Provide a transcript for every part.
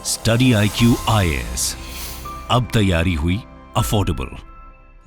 Study IQ IAS, अब तैयारी हुई अफोर्डेबल।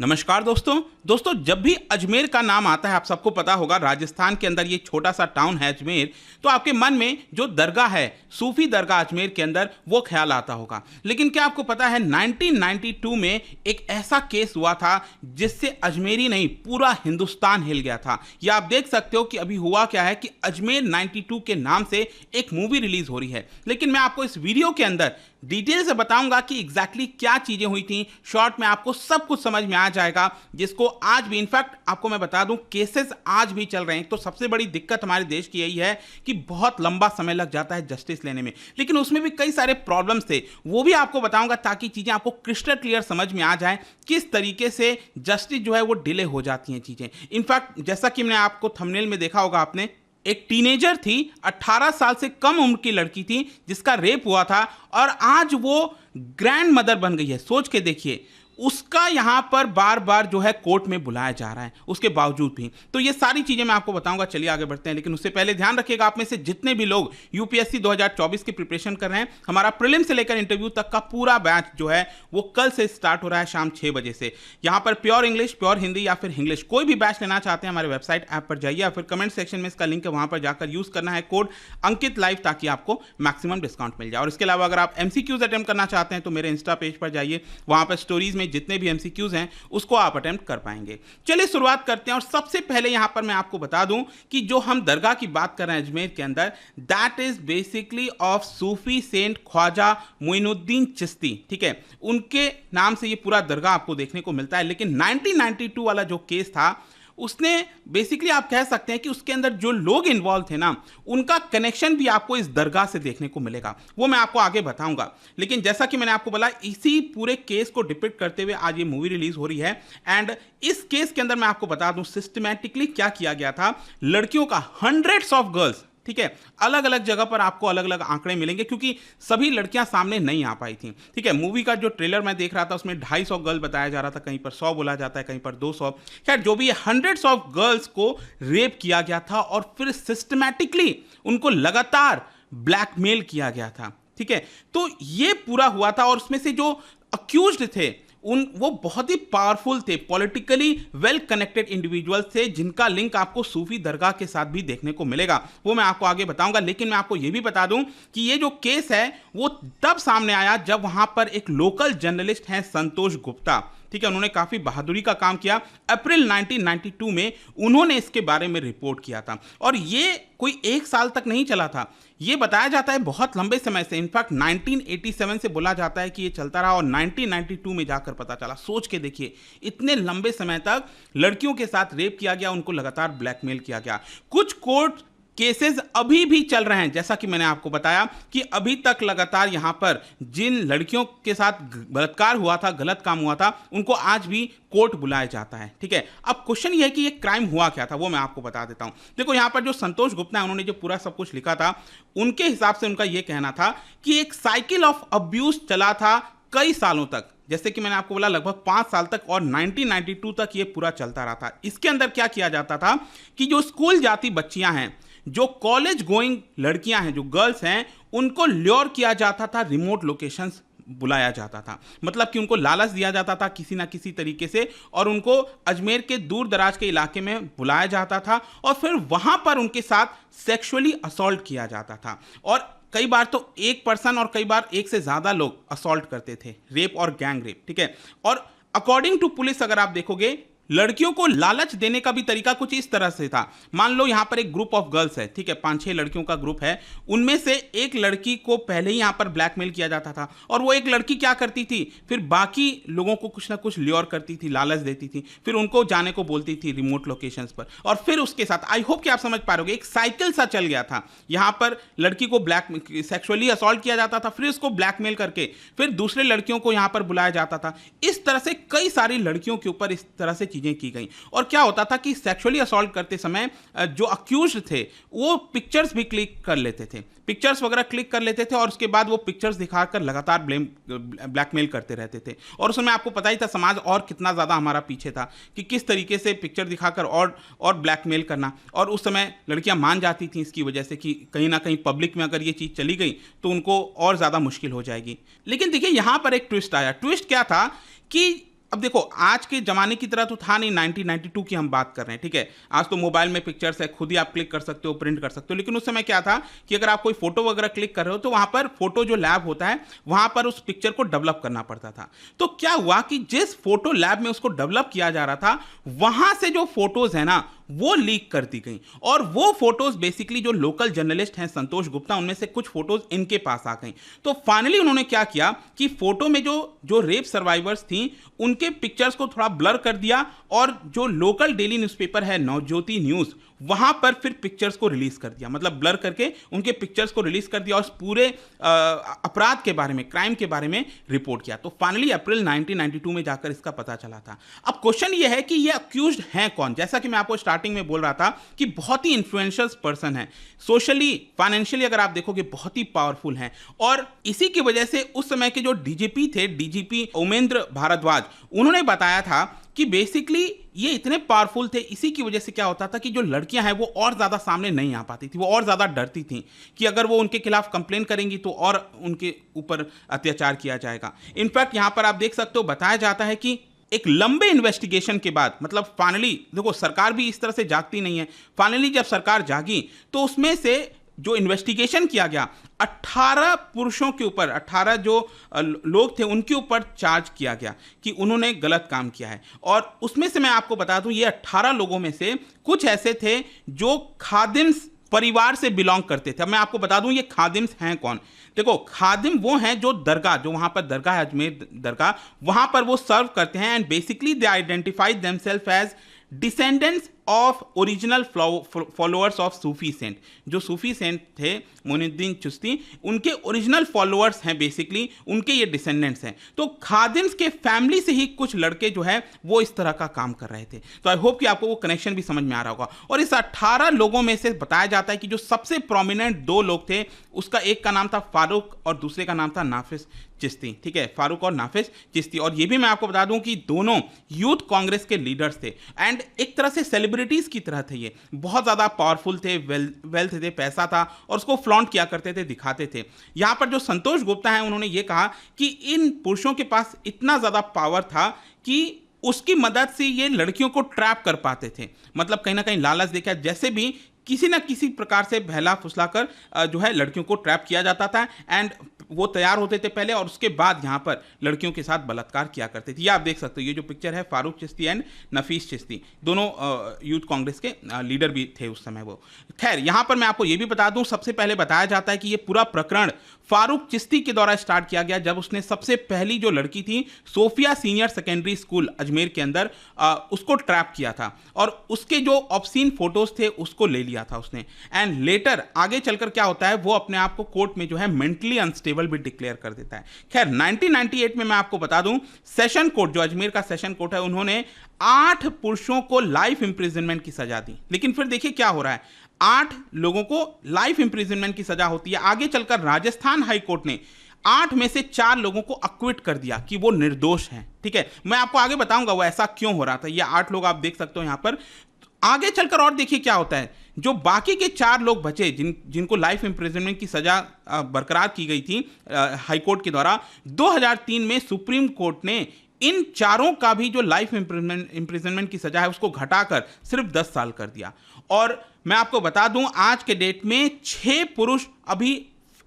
नमस्कार दोस्तों, जब भी अजमेर का नाम आता है, आप सबको पता होगा राजस्थान के अंदर ये छोटा सा टाउन है अजमेर, तो आपके मन में जो दरगाह है, सूफी दरगाह अजमेर के अंदर, वो ख्याल आता होगा। लेकिन क्या आपको पता है 1992 में एक ऐसा केस हुआ था जिससे अजमेरी नहीं पूरा हिंदुस्तान हिल गया था। या आप देख सकते हो कि अभी हुआ क्या है कि अजमेर 92 के नाम से एक मूवी रिलीज हो रही है। लेकिन मैं आपको इस वीडियो के अंदर डिटेल से बताऊंगा कि एग्जैक्टली क्या चीजें हुई थी। शॉर्ट में आपको सब कुछ समझ में आ जाएगा, जिसको आज भी, इनफैक्ट आपको मैं बता दूं, केसेस आज भी चल रहे हैं। तो सबसे बड़ी दिक्कत हमारे देश की यही है कि बहुत लंबा समय लग जाता है जस्टिस लेने में, लेकिन उसमें भी कई सारे प्रॉब्लम्स थे, वो भी आपको बताऊंगा ताकि चीजें आपको क्रिस्टल क्लियर समझ में आ जाए किस तरीके से जस्टिस जो है वो डिले हो जाती हैं चीजें। इनफैक्ट जैसा कि मैंने आपको थंबनेल में देखा होगा, आपने एक टीनेजर थी, 18 साल से कम उम्र की लड़की थी जिसका रेप हुआ था, और आज वो ग्रैंड मदर बन गई है। सोच के देखिए, उसका यहां पर बार बार जो है कोर्ट में बुलाया जा रहा है उसके बावजूद भी। तो ये सारी चीजें मैं आपको बताऊंगा। चलिए आगे बढ़ते हैं, लेकिन उससे पहले ध्यान रखिएगा, आप में से जितने भी लोग यूपीएससी 2024 की प्रिपरेशन कर रहे हैं, हमारा प्रीलिम से लेकर इंटरव्यू तक का पूरा बैच जो है वो कल से स्टार्ट हो रहा है शाम 6 बजे से। यहां पर प्योर इंग्लिश, प्योर हिंदी या फिर इंग्लिश, कोई भी बैच लेना चाहते हैं हमारे वेबसाइट ऐप पर जाइए, या फिर कमेंट सेक्शन में इसका लिंक है, वहां पर जाकर यूज करना है कोड अंकित लाइव, ताकि आपको मैक्सिमम डिस्काउंट मिल जाए। और इसके अलावा अगर आप एमसीक्यूज अटेम्प्ट करना चाहते हैं तो मेरे इंस्टा पेज पर जाइए, वहां पर स्टोरीज में जितने भी एमसीक्यूज हैं उसको आप अटेम्प्ट कर पाएंगे। चलिए शुरुआत करते हैं। और सबसे पहले यहां पर मैं आपको बता दूं कि जो हम दरगाह की बात कर रहे हैं अजमेर के अंदर, that is basically of Sufi saint Khwaja Moinuddin Chishti. ठीक है, उनके नाम से ये पूरा दरगाह आपको देखने को मिलता है। लेकिन 1992 वाला जो केस था, उसने बेसिकली आप कह सकते हैं कि उसके अंदर जो लोग इन्वॉल्व थे ना, उनका कनेक्शन भी आपको इस दरगाह से देखने को मिलेगा, वो मैं आपको आगे बताऊंगा। लेकिन जैसा कि मैंने आपको बोला, इसी पूरे केस को डिपिक्ट करते हुए आज ये मूवी रिलीज हो रही है। एंड इस केस के अंदर मैं आपको बता दूं सिस्टमैटिकली क्या किया गया था। लड़कियों का, हंड्रेड्स ऑफ गर्ल्स, ठीक है, अलग अलग जगह पर आपको अलग अलग आंकड़े मिलेंगे क्योंकि सभी लड़कियां सामने नहीं आ पाई थी। ठीक है, मूवी का जो ट्रेलर मैं देख रहा था उसमें 250 गर्ल बताया जा रहा था, कहीं पर 100 बोला जाता है, कहीं पर 200। खैर जो भी, हंड्रेड्स ऑफ गर्ल्स को रेप किया गया था और फिर सिस्टमैटिकली उनको लगातार ब्लैकमेल किया गया था। ठीक है, तो ये पूरा हुआ था। और उसमें से जो अक्यूज्ड थे वो बहुत ही पावरफुल थे, पॉलिटिकली वेल कनेक्टेड इंडिविजुअल्स थे, जिनका लिंक आपको सूफी दरगाह के साथ भी देखने को मिलेगा, वो मैं आपको आगे बताऊंगा। लेकिन मैं आपको यह भी बता दूं कि ये जो केस है वो तब सामने आया जब वहां पर एक लोकल जर्नलिस्ट हैं संतोष गुप्ता। ठीक है, उन्होंने काफी बहादुरी का काम किया। अप्रैल 1992 में उन्होंने इसके बारे में रिपोर्ट किया था, और ये कोई 1 साल तक नहीं चला था, ये बताया जाता है बहुत लंबे समय से। इनफैक्ट 1987 से बोला जाता है कि ये चलता रहा और 1992 में जाकर पता चला। सोच के देखिए, इतने लंबे समय तक लड़कियों के साथ रेप किया गया, उनको लगातार ब्लैकमेल किया गया। कुछ कोर्ट केसेस अभी भी चल रहे हैं, जैसा कि मैंने आपको बताया कि अभी तक लगातार यहां पर जिन लड़कियों के साथ बलात्कार हुआ था, गलत काम हुआ था, उनको आज भी कोर्ट बुलाया जाता है। ठीक है, अब क्वेश्चन ये है कि ये क्राइम हुआ क्या था, वो मैं आपको बता देता हूं। देखो, यहां पर जो संतोष गुप्ता है, उन्होंने जो पूरा सब कुछ लिखा था, उनके हिसाब से उनका यह कहना था कि एक साइकिल ऑफ अब्यूज चला था कई सालों तक, जैसे कि मैंने आपको बोला लगभग 5 साल तक, और 1992 तक ये पूरा चलता रहा था। इसके अंदर क्या किया जाता था कि जो स्कूल जाती बच्चियां हैं, जो कॉलेज गोइंग लड़कियां हैं, जो गर्ल्स हैं, उनको ल्योर किया जाता था, रिमोट लोकेशंस बुलाया जाता था। मतलब कि उनको लालच दिया जाता था किसी ना किसी तरीके से, और उनको अजमेर के दूर दराज के इलाके में बुलाया जाता था, और फिर वहां पर उनके साथ सेक्सुअली असॉल्ट किया जाता था। और कई बार तो एक पर्सन और कई बार एक से ज्यादा लोग असॉल्ट करते थे, रेप और गैंग रेप। ठीक है, और अकॉर्डिंग टू पुलिस अगर आप देखोगे, लड़कियों को लालच देने का भी तरीका कुछ इस तरह से था। मान लो यहां पर एक ग्रुप ऑफ गर्ल्स है, ठीक है, 5-6 लड़कियों का ग्रुप है, उनमें से एक लड़की को पहले ही यहां पर ब्लैकमेल किया जाता था, और वो एक लड़की क्या करती थी, फिर बाकी लोगों को कुछ ना कुछ ल्योर करती थी, लालच देती थी, फिर उनको जाने को बोलती थी रिमोट लोकेशंस पर, और फिर उसके साथ, आई होप कि आप समझ पा रहे होगे, एक साइकिल सा चल गया था। यहां पर लड़की को सेक्सुअली असॉल्ट किया जाता था, फिर उसको ब्लैकमेल करके फिर दूसरे लड़कियों को यहां पर बुलाया जाता था। इस तरह से कई सारी लड़कियों के ऊपर इस तरह से चीज़ें की गई। और क्या होता था कि सेक्सुअली असॉल्ट करते समय जो अक्यूज्ड थे वो पिक्चर्स भी क्लिक कर लेते थे, पिक्चर्स वगैरह क्लिक कर लेते थे और उसके बाद वो पिक्चर्स दिखाकर लगातार ब्लैकमेल करते रहते थे। और उस समय आपको पता ही था समाज और कितना ज़्यादा हमारा पीछे था कि किस तरीके से पिक्चर दिखाकर और ब्लैकमेल करना। और उस समय लड़कियां मान जाती थीं इसकी वजह से कि कहीं ना कहीं पब्लिक में अगर ये चीज़ चली गई तो उनको और ज़्यादा मुश्किल हो जाएगी। लेकिन देखिए यहाँ पर एक ट्विस्ट आया। ट्विस्ट क्या था कि अब देखो आज के ज़माने की तरह तो था नहीं, 1992 की हम बात कर रहे हैं, ठीक है। आज तो मोबाइल में पिक्चर्स है, खुद ही आप क्लिक कर सकते हो, प्रिंट कर सकते हो। लेकिन उस समय क्या था कि अगर आप कोई फोटो वगैरह क्लिक कर रहे हो तो वहाँ पर फोटो जो लैब होता है वहाँ पर उस पिक्चर को डेवलप करना पड़ता था। तो क्या हुआ कि जिस फोटो लैब में उसको डेवलप किया जा रहा था वहाँ से जो फोटोज़ है ना वो लीक कर दी गई। और वो फोटोज बेसिकली जो लोकल जर्नलिस्ट हैं संतोष गुप्ता, उनमें से कुछ फोटोज इनके पास आ गई। तो फाइनली उन्होंने क्या किया कि फोटो में जो रेप सर्वाइवर्स थी उनके पिक्चर्स को थोड़ा ब्लर कर दिया और जो लोकल डेली न्यूज़पेपर है नवज्योति न्यूज़ वहां पर फिर पिक्चर्स को रिलीज कर दिया, मतलब ब्लर करके उनके पिक्चर्स को रिलीज कर दिया और पूरे अपराध के बारे में, क्राइम के बारे में रिपोर्ट किया। तो फाइनली अप्रैल 1992 में जाकर इसका पता चला था। अब क्वेश्चन ये है कि ये अक्यूज्ड हैं कौन। जैसा कि मैं आपको स्टार्टिंग में बोल रहा था कि बहुत ही इन्फ्लुएंशियल पर्सन है, सोशली फाइनेंशियली अगर आप देखोगे बहुत ही पावरफुल हैं। और इसी की वजह से उस समय के जो डीजीपी थे, डीजीपी उमेंद्र भारद्वाज, उन्होंने बताया था कि बेसिकली ये इतने पावरफुल थे, इसी की वजह से क्या होता था कि जो लड़कियां हैं वो और ज़्यादा सामने नहीं आ पाती थी, वो और ज़्यादा डरती थी कि अगर वो उनके खिलाफ कंप्लेन करेंगी तो और उनके ऊपर अत्याचार किया जाएगा। इनफैक्ट यहाँ पर आप देख सकते हो बताया जाता है कि एक लंबे इन्वेस्टिगेशन के बाद, मतलब फाइनली देखो सरकार भी इस तरह से जागती नहीं है, फाइनली जब सरकार जागी तो उसमें से जो इन्वेस्टिगेशन किया गया 18 पुरुषों के ऊपर, 18 जो लोग थे उनके ऊपर चार्ज किया गया कि उन्होंने गलत काम किया है। और उसमें से मैं आपको बता दूं ये 18 लोगों में से कुछ ऐसे थे जो खादिम्स परिवार से बिलोंग करते थे। अब मैं आपको बता दूं ये खादिम्स हैं कौन। देखो खादिम वो हैं जो दरगाह, जो वहां पर दरगाह है अजमेर दरगाह, वहां पर वो सर्व करते हैं and basically they identify themselves as descendants of original followers of Sufi saint. जो सूफी सेंट थे मोइनुद्दीन चिश्ती, उनके ओरिजिनल फॉलोअर्स हैं, बेसिकली उनके ये डिसेंडेंट्स हैं। तो खादिम्स के फैमिली से ही कुछ लड़के जो है वो इस तरह का काम कर रहे थे। तो आई होप कि आपको वो कनेक्शन भी समझ में आ रहा होगा। और इस 18 लोगों में से बताया जाता है कि जो सबसे प्रोमिनेंट 2 लोग थे, उसका एक का नाम था फारूक और दूसरे का नाम था नाफिस चिश्ती, ठीक है, फारूक और नाफिस चिश्ती। और ये भी मैं आपको बता दूं कि दोनों यूथ कांग्रेस के लीडर्स थे एंड एक तरह से सेलिब्रिटीज की तरह थे। ये बहुत ज़्यादा पावरफुल थे, वेल्थ थे, पैसा था और उसको फ्लॉन्ट किया करते थे, दिखाते थे। यहाँ पर जो संतोष गुप्ता हैं उन्होंने ये कहा कि इन पुरुषों के पास इतना ज़्यादा पावर था कि उसकी मदद से ये लड़कियों को ट्रैप कर पाते थे, मतलब कहीं ना कहीं लालच देकर जैसे भी किसी ना किसी प्रकार से बहला फुसलाकर जो है लड़कियों को ट्रैप किया जाता था एंड वो तैयार होते थे पहले और उसके बाद यहाँ पर लड़कियों के साथ बलात्कार किया करते थे। ये आप देख सकते हो, ये जो पिक्चर है फारूक चिश्ती एंड नफीस चिश्ती, दोनों यूथ कांग्रेस के लीडर भी थे उस समय वो। खैर यहाँ पर मैं आपको ये भी बता दूं, सबसे पहले बताया जाता है कि ये पूरा प्रकरण फारूक चिश्ती के द्वारा स्टार्ट किया गया जब उसने सबसे पहली जो लड़की थी Sophia senior secondary school Ajmer के अंदर उसको ट्रैप किया था और उसके जो ऑब्सीन फोटोज थे उसको ले लिया था उसने। एंड लेटर आगे चलकर क्या होता है, वो अपने आप को कोर्ट में जो है मेंटली अनस्टेबल भी डिक्लेयर कर देता है। खैर 1998 में मैं आपको बता दूं सेशन कोर्ट, जो अजमेर का सेशन कोर्ट है, उन्होंने 8 पुरुषों को लाइफ इंप्रिजनमेंट की सजा दी। लेकिन फिर देखिए क्या हो रहा है, 8 लोगों को लाइफ इंप्रिजनमेंट की सजा होती है। आगे चलकर राजस्थान हाई कोर्ट ने 8 में से 4 लोगों को अक्विट कर दिया कि वो निर्दोष हैं। ठीक है, मैं आपको आगे बताऊंगा वो ऐसा क्यों हो रहा था। ये 8 लोग आप देख सकते हो यहां पर। आगे चलकर और देखिए क्या होता है, जो बाकी के 4 लोग बचे जिनको लाइफ इंप्रिजनमेंट की सजा बरकरार की गई थी हाई कोर्ट के द्वारा, 2003 में सुप्रीम कोर्ट ने इन 4 का भी जो लाइफ इंप्रिजनमेंट की सजा है उसको घटाकर सिर्फ 10 साल कर दिया। और मैं आपको बता दूं आज के डेट में 6 पुरुष अभी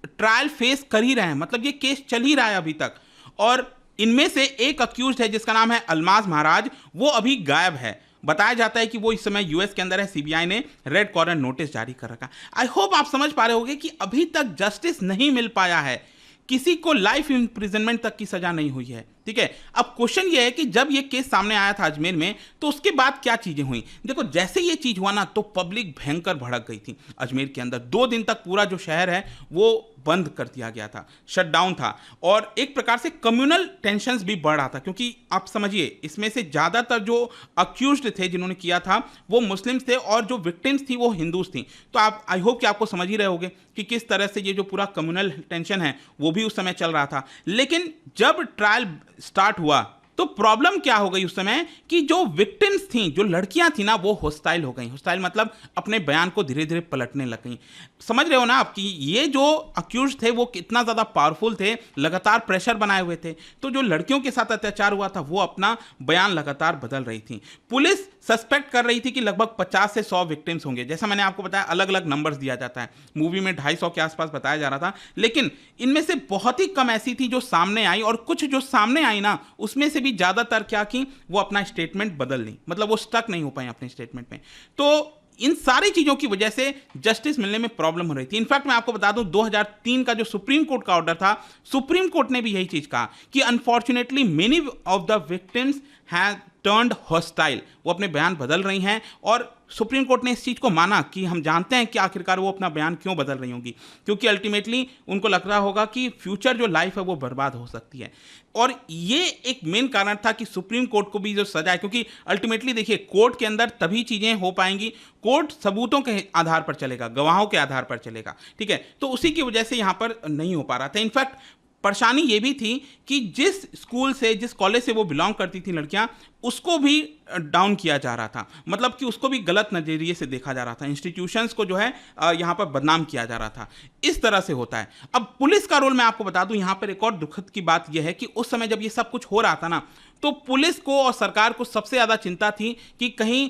ट्रायल फेस कर ही रहे हैं, मतलब ये केस चल ही रहा है अभी तक। और इनमें से एक अक्यूज्ड है जिसका नाम है अलमाज महाराज, वो अभी गायब है। बताया जाता है कि वो इस समय यूएस के अंदर है, सीबीआई ने रेड कॉर्नर नोटिस जारी कर रखा। आई होप आप समझ पा रहे होंगे कि अभी तक जस्टिस नहीं मिल पाया है, किसी को लाइफ इंप्रिजनमेंट तक की सजा नहीं हुई है। ठीक है। अब क्वेश्चन ये है कि जब ये केस सामने आया था अजमेर में, तो उसके बाद क्या चीजें हुई। देखो, जैसे ये चीज हुआ ना, तो पब्लिक भयंकर भड़क गई थी अजमेर के अंदर। 2 दिन तक पूरा जो शहर है वो बंद कर दिया गया था, शटडाउन था, और एक प्रकार से कम्युनल टेंशंस भी बढ़ रहा था, क्योंकि आप समझिए इसमें से ज्यादातर जो अक्यूज्ड थे जिन्होंने किया था वो मुस्लिम्स थे, और जो विक्टिम्स थी वो हिंदूज थी। तो आप आई होप कि आपको समझ ही रहे होगे कि किस तरह से ये जो पूरा कम्युनल टेंशन है वो भी उस समय चल रहा था। लेकिन जब ट्रायल स्टार्ट हुआ तो प्रॉब्लम क्या हो गई उस समय कि जो विक्टिम्स थी, जो लड़कियां थी ना, वो होस्टाइल हो गई। होस्टाइल मतलब अपने बयान को धीरे धीरे पलटने लग गई। समझ रहे हो ना आप कि ये जो अक्यूज थे वो कितना ज़्यादा पावरफुल थे, लगातार प्रेशर बनाए हुए थे। तो जो लड़कियों के साथ अत्याचार हुआ था वो अपना बयान लगातार बदल रही थी। पुलिस सस्पेक्ट कर रही थी कि लगभग 50 से 100 विक्टिम्स होंगे। जैसा मैंने आपको बताया, अलग अलग नंबर्स दिया जाता है, मूवी में 250 के आसपास बताया जा रहा था, लेकिन इनमें से बहुत ही कम ऐसी थी जो सामने आई, और कुछ जो सामने आई ना, उसमें से भी ज़्यादातर क्या की, वो अपना स्टेटमेंट बदल ली, मतलब वो स्टक नहीं हो पाए अपने स्टेटमेंट में। तो इन सारी चीजों की वजह से जस्टिस मिलने में प्रॉब्लम हो रही थी। इनफैक्ट मैं आपको बता दूं, 2003 का जो सुप्रीम कोर्ट का ऑर्डर था, सुप्रीम कोर्ट ने भी यही चीज कहा कि unfortunately many of the victims have turned hostile. वो अपने बयान बदल रही हैं, और सुप्रीम कोर्ट ने इस चीज़ को माना कि हम जानते हैं कि आखिरकार वो अपना बयान क्यों बदल रही होंगी, क्योंकि अल्टीमेटली उनको लग रहा होगा कि फ्यूचर जो लाइफ है वो बर्बाद हो सकती है। और ये एक मेन कारण था कि सुप्रीम कोर्ट को भी जो सजा है, क्योंकि अल्टीमेटली देखिए, कोर्ट के अंदर तभी चीज़ें हो पाएंगी, कोर्ट सबूतों के आधार पर चलेगा, गवाहों के आधार पर चलेगा, ठीक है। तो उसी की वजह से यहाँ पर नहीं हो पा रहा था। इनफैक्ट परेशानी ये भी थी कि जिस स्कूल से, जिस कॉलेज से वो बिलोंग करती थी लड़कियां, उसको भी डाउन किया जा रहा था, मतलब कि उसको भी गलत नज़रिए से देखा जा रहा था, इंस्टीट्यूशंस को जो है यहाँ पर बदनाम किया जा रहा था। इस तरह से होता है। अब पुलिस का रोल मैं आपको बता दूं, यहाँ पर एक और दुखद की बात यह है कि उस समय जब ये सब कुछ हो रहा था ना, तो पुलिस को और सरकार को सबसे ज़्यादा चिंता थी कि कहीं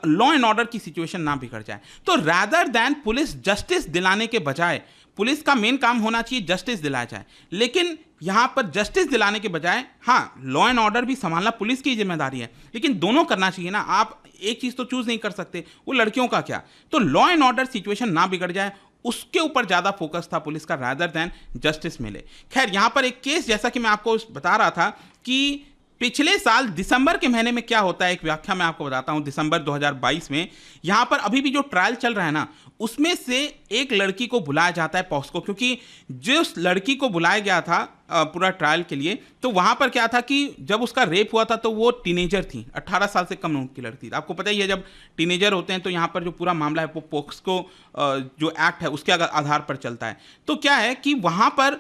लॉ एंड ऑर्डर की सिचुएशन ना बिगड़ जाए। तो रैदर दैन पुलिस जस्टिस दिलाने के बजाय, पुलिस का मेन काम होना चाहिए जस्टिस दिलाया जाए, लेकिन यहां पर जस्टिस दिलाने के बजाय, हाँ, लॉ एंड ऑर्डर भी संभालना पुलिस की जिम्मेदारी है, लेकिन दोनों करना चाहिए ना। आप एक चीज तो चूज नहीं कर सकते, वो लड़कियों का क्या। तो लॉ एंड ऑर्डर सिचुएशन ना बिगड़ जाए, उसके ऊपर ज्यादा फोकस था पुलिस का, रादर देन जस्टिस मिले। खैर, यहां पर एक केस, जैसा कि मैं आपको बता रहा था कि पिछले साल दिसंबर के महीने में क्या होता है, एक व्याख्या मैं आपको बताता हूं। दिसंबर 2022 में यहां पर अभी भी जो ट्रायल चल रहा है ना, उसमें से एक लड़की को बुलाया जाता है पॉक्सो, क्योंकि जिस लड़की को बुलाया गया था पूरा ट्रायल के लिए, तो वहां पर क्या था कि जब उसका रेप हुआ था तो वो टीनेजर थी, 18 साल से कम उम्र की लड़की थी। आपको पता ही है, जब टीनेजर होते हैं तो यहाँ पर जो पूरा मामला है वो पॉक्सो जो एक्ट है उसके आधार पर चलता है। तो क्या है कि वहां पर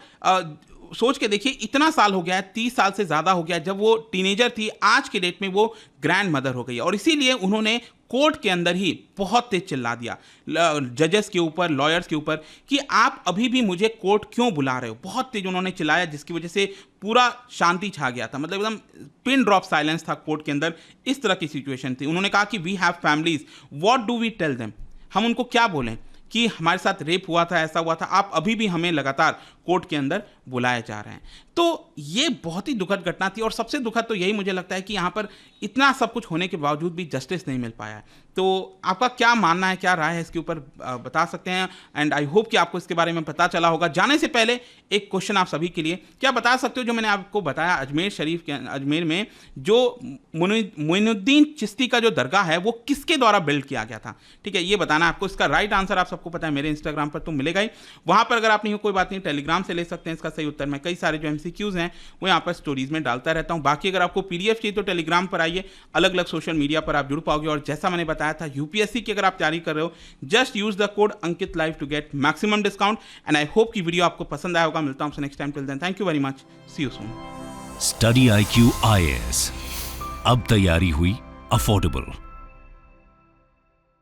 सोच के देखिए, इतना साल हो गया है, 30 साल से ज़्यादा हो गया है, जब वो टीनेजर थी, आज के डेट में वो ग्रैंड मदर हो गई है। और इसीलिए उन्होंने कोर्ट के अंदर ही बहुत तेज चिल्ला दिया जजेस के ऊपर, लॉयर्स के ऊपर, कि आप अभी भी मुझे कोर्ट क्यों बुला रहे हो। बहुत तेज उन्होंने चिल्लाया, जिसकी वजह से पूरा शांति छा गया था, मतलब एकदम पिन ड्रॉप साइलेंस था कोर्ट के अंदर। इस तरह की सिचुएशन थी। उन्होंने कहा कि we have families, what do we tell them, हम उनको क्या बोलें कि हमारे साथ रेप हुआ था, ऐसा हुआ था, आप अभी भी हमें लगातार कोर्ट के अंदर बुलाए जा रहे हैं। तो ये बहुत ही दुखद घटना थी, और सबसे दुखद तो यही मुझे लगता है कि यहाँ पर इतना सब कुछ होने के बावजूद भी जस्टिस नहीं मिल पाया है। तो आपका क्या मानना है, क्या राय है इसके ऊपर, बता सकते हैं। एंड आई होप कि आपको इसके बारे में पता चला होगा। जाने से पहले एक क्वेश्चन आप सभी के लिए, क्या बता सकते हो जो मैंने आपको बताया अजमेर में जो मोइनुद्दीन चिश्ती का जो दरगाह है वो किसके द्वारा बिल्ड किया गया था, ठीक है, ये बताना आपको। इसका राइट आंसर आप सबको पता है, मेरे इंस्टाग्राम पर तो मिलेगा ही। वहां पर अगर आप नहीं हो कोई बात नहीं, टेलीग्राम से ले सकते हैं इसका सही उत्तर। मैं कई सारे जो MCQs हैं वो यहाँ पर स्टोरीज में डालता रहता हूँ। बाकी अगर आपको PDF चाहिए तो टेलीग्राम पर आइए, अलग अलग सोशल मीडिया पर आप जुड़ पाओगे। और जैसा मैंने बताया था, UPSC की अगर आप तैयारी कर रहे हो, just use the code Ankit live to get maximum discount. And I hope की वीडियो आपको पसंद आया होगा। मिलता हूँ आपसे next time, till then thank you very much, see you soon. Study IQ IAS, अब तैयारी हुई अफोर्डेबल।